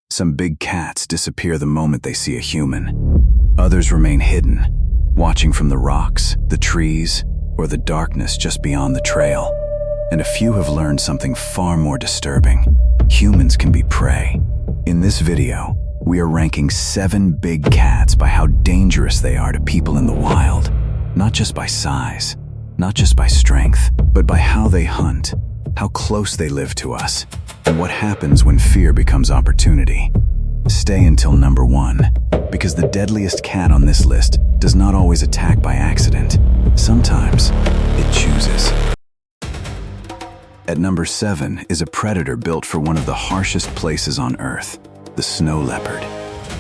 Some big cats disappear the moment they see a human. Others remain hidden, watching from the rocks, the trees, or the darkness just beyond the trail. And a few have learned something far more disturbing. Humans can be prey. In this video, we are ranking 7 big cats by how dangerous they are to people in the wild. Not just by size, not just by strength, but by how they hunt, how close they live to us, and what happens when fear becomes opportunity. Stay until number 1, because the deadliest cat on this list does not always attack by accident. Sometimes it chooses. At number 7 is a predator built for one of the harshest places on Earth, the snow leopard.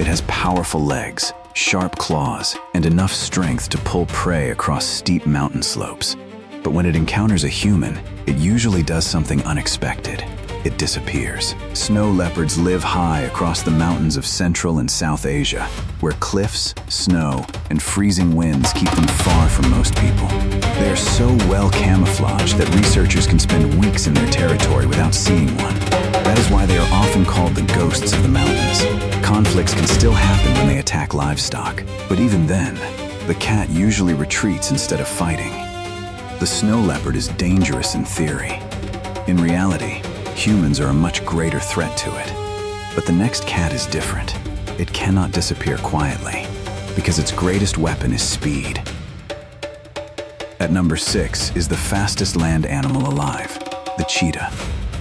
It has powerful legs, sharp claws, and enough strength to pull prey across steep mountain slopes. But when it encounters a human, it usually does something unexpected. It disappears. Snow leopards live high across the mountains of Central and South Asia, where cliffs, snow, and freezing winds keep them far from most people. They are so well camouflaged that researchers can spend weeks in their territory without seeing one. That is why they are often called the ghosts of the mountains. Conflicts can still happen when they attack livestock, but even then, the cat usually retreats instead of fighting. The snow leopard is dangerous in theory. In reality, humans are a much greater threat to it. But the next cat is different. It cannot disappear quietly, because its greatest weapon is speed. At number 6 is the fastest land animal alive, the cheetah.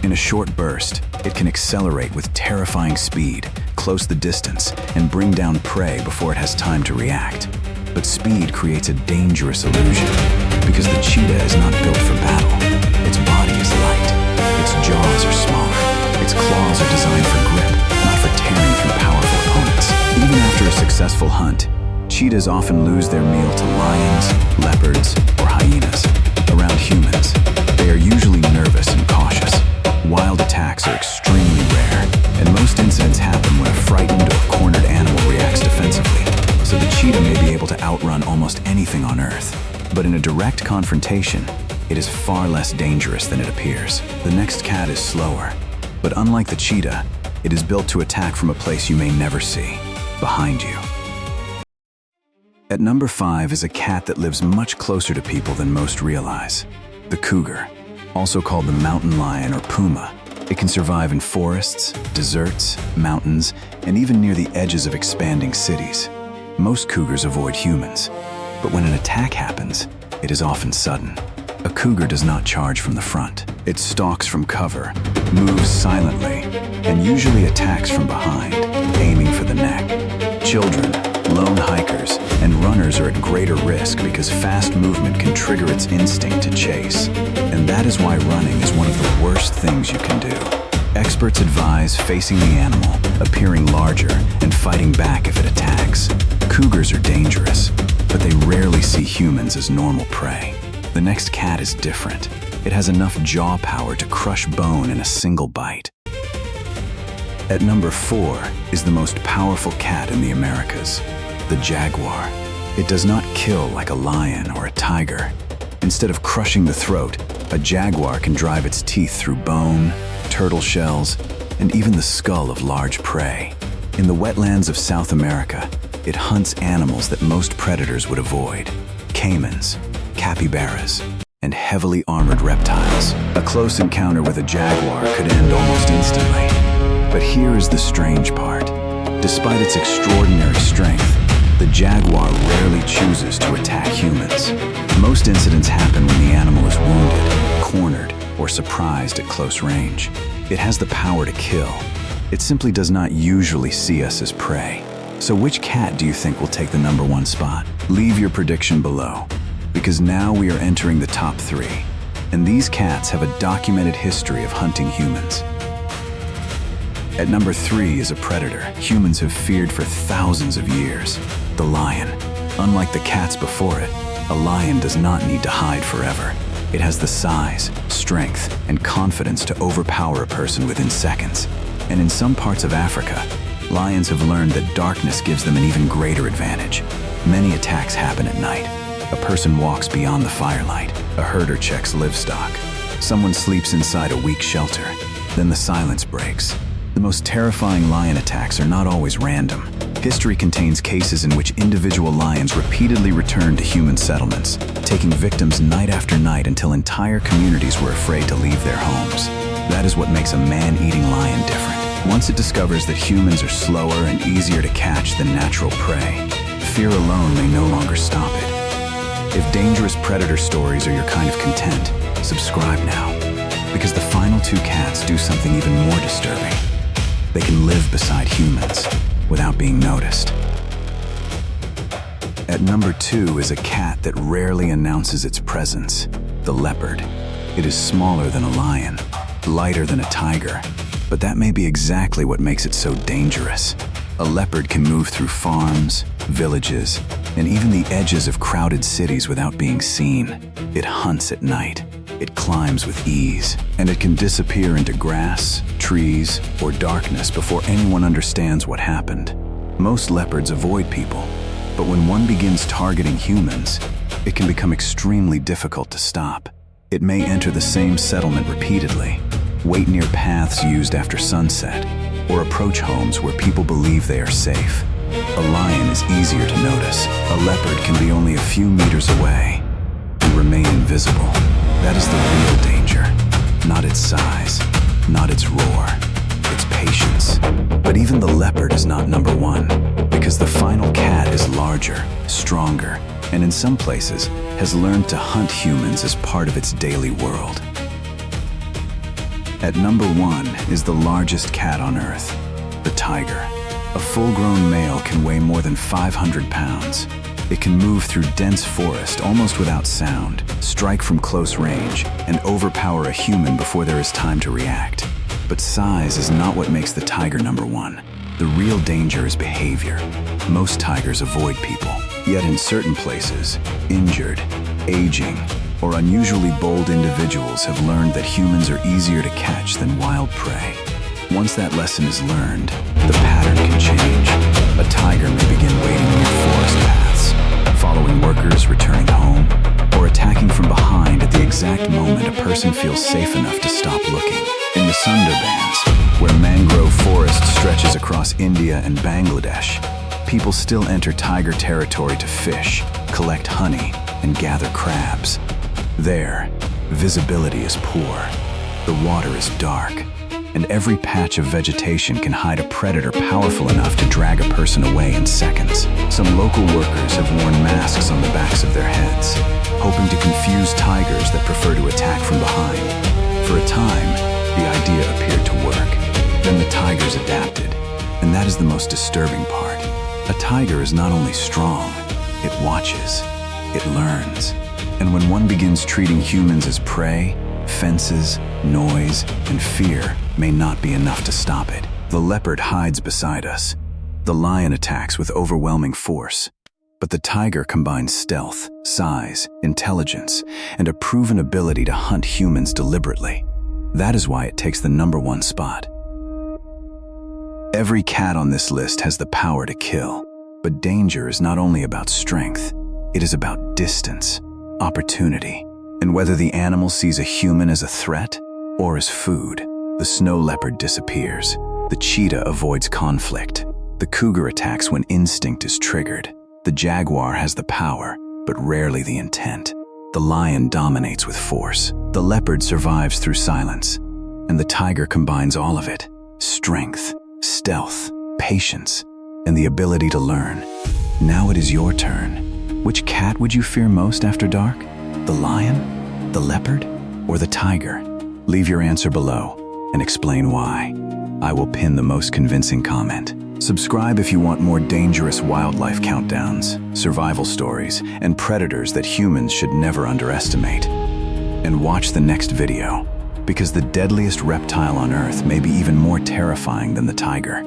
In a short burst, it can accelerate with terrifying speed, close the distance, and bring down prey before it has time to react. But speed creates a dangerous illusion, because the cheetah is not built for battle. Its body is light, its jaws are smaller, its claws are designed for grip, not for tearing through powerful opponents. Even after a successful hunt, cheetahs often lose their meal to lions, leopards, or hyenas. Around humans, they are usually nervous and cautious. Wild attacks are extremely rare, and most incidents happen when a frightened or cornered animal reacts defensively. So the cheetah may be able to outrun almost anything on Earth. But in a direct confrontation, it is far less dangerous than it appears. The next cat is slower, but unlike the cheetah, it is built to attack from a place you may never see, behind you. At number 5 is a cat that lives much closer to people than most realize, the cougar. Also called the mountain lion or puma. It can survive in forests, deserts, mountains, and even near the edges of expanding cities. Most cougars avoid humans, but when an attack happens, it is often sudden. A cougar does not charge from the front. It stalks from cover, moves silently, and usually attacks from behind, aiming for the neck. Children, lone hikers, and runners are at greater risk because fast movement can trigger its instinct to chase. And that is why running is one of the worst things you can do. Experts advise facing the animal, appearing larger, and fighting back if it attacks. Cougars are dangerous, but they rarely see humans as normal prey. The next cat is different. It has enough jaw power to crush bone in a single bite. At number 4 is the most powerful cat in the Americas, the jaguar. It does not kill like a lion or a tiger. Instead of crushing the throat, a jaguar can drive its teeth through bone, turtle shells, and even the skull of large prey. In the wetlands of South America, it hunts animals that most predators would avoid: caimans, capybaras, and heavily armored reptiles. A close encounter with a jaguar could end almost instantly. But here is the strange part. Despite its extraordinary strength, the jaguar rarely chooses to attack humans. Most incidents happen when the animal is wounded, cornered, or surprised at close range. It has the power to kill. It simply does not usually see us as prey. So which cat do you think will take the number 1 spot? Leave your prediction below, because now we are entering the top 3, and these cats have a documented history of hunting humans. At number 3 is a predator humans have feared for thousands of years, the lion. Unlike the cats before it, a lion does not need to hide forever. It has the size, strength, and confidence to overpower a person within seconds. And in some parts of Africa, lions have learned that darkness gives them an even greater advantage. Many attacks happen at night. A person walks beyond the firelight. A herder checks livestock. Someone sleeps inside a weak shelter. Then the silence breaks, The most terrifying lion attacks are not always random. History contains cases in which individual lions repeatedly returned to human settlements, taking victims night after night until entire communities were afraid to leave their homes. That is what makes a man-eating lion different. Once it discovers that humans are slower and easier to catch than natural prey, fear alone may no longer stop it. If dangerous predator stories are your kind of content, subscribe now, because the final two cats do something even more disturbing. They can live beside humans without being noticed. At number 2 is a cat that rarely announces its presence, the leopard. It is smaller than a lion, lighter than a tiger, but that may be exactly what makes it so dangerous. A leopard can move through farms, villages, and even the edges of crowded cities without being seen. It hunts at night. It climbs with ease, and it can disappear into grass, trees, or darkness before anyone understands what happened. Most leopards avoid people, but when one begins targeting humans, it can become extremely difficult to stop. It may enter the same settlement repeatedly, wait near paths used after sunset, or approach homes where people believe they are safe. A lion is easier to notice. A leopard can be only a few meters away and remain invisible. That is the real danger. Not its size, not its roar, its patience. But even the leopard is not number 1, because the final cat is larger, stronger, and in some places has learned to hunt humans as part of its daily world. At number 1 is the largest cat on Earth, the tiger. A full-grown male can weigh more than 500 pounds. It can move through dense forest almost without sound, strike from close range, and overpower a human before there is time to react. But size is not what makes the tiger number 1. The real danger is behavior. Most tigers avoid people, yet in certain places, injured, aging, or unusually bold individuals have learned that humans are easier to catch than wild prey. Once that lesson is learned, the pattern can change. A tiger may begin waiting near forest paths, following workers returning home, or attacking from behind at the exact moment a person feels safe enough to stop looking. In the Sundarbans, where mangrove forest stretches across India and Bangladesh, people still enter tiger territory to fish, collect honey, and gather crabs. There, visibility is poor, the water is dark, and every patch of vegetation can hide a predator powerful enough to drag a person away in seconds. Some local workers have worn masks on the backs of their heads, hoping to confuse tigers that prefer to attack from behind. For a time, the idea appeared to work. Then the tigers adapted, and that is the most disturbing part. A tiger is not only strong, it watches, it learns. And when one begins treating humans as prey, fences, noise, and fear may not be enough to stop it. The leopard hides beside us. The lion attacks with overwhelming force. But the tiger combines stealth, size, intelligence, and a proven ability to hunt humans deliberately. That is why it takes the number 1 spot. Every cat on this list has the power to kill, but danger is not only about strength, it is about distance, opportunity, and whether the animal sees a human as a threat or as food. The snow leopard disappears. The cheetah avoids conflict. The cougar attacks when instinct is triggered. The jaguar has the power, but rarely the intent. The lion dominates with force. The leopard survives through silence. And the tiger combines all of it: strength, stealth, patience, and the ability to learn. Now it is your turn. Which cat would you fear most after dark? The lion, the leopard, or the tiger? Leave your answer below and explain why. I will pin the most convincing comment. Subscribe if you want more dangerous wildlife countdowns, survival stories, and predators that humans should never underestimate. And watch the next video, because the deadliest reptile on Earth may be even more terrifying than the tiger.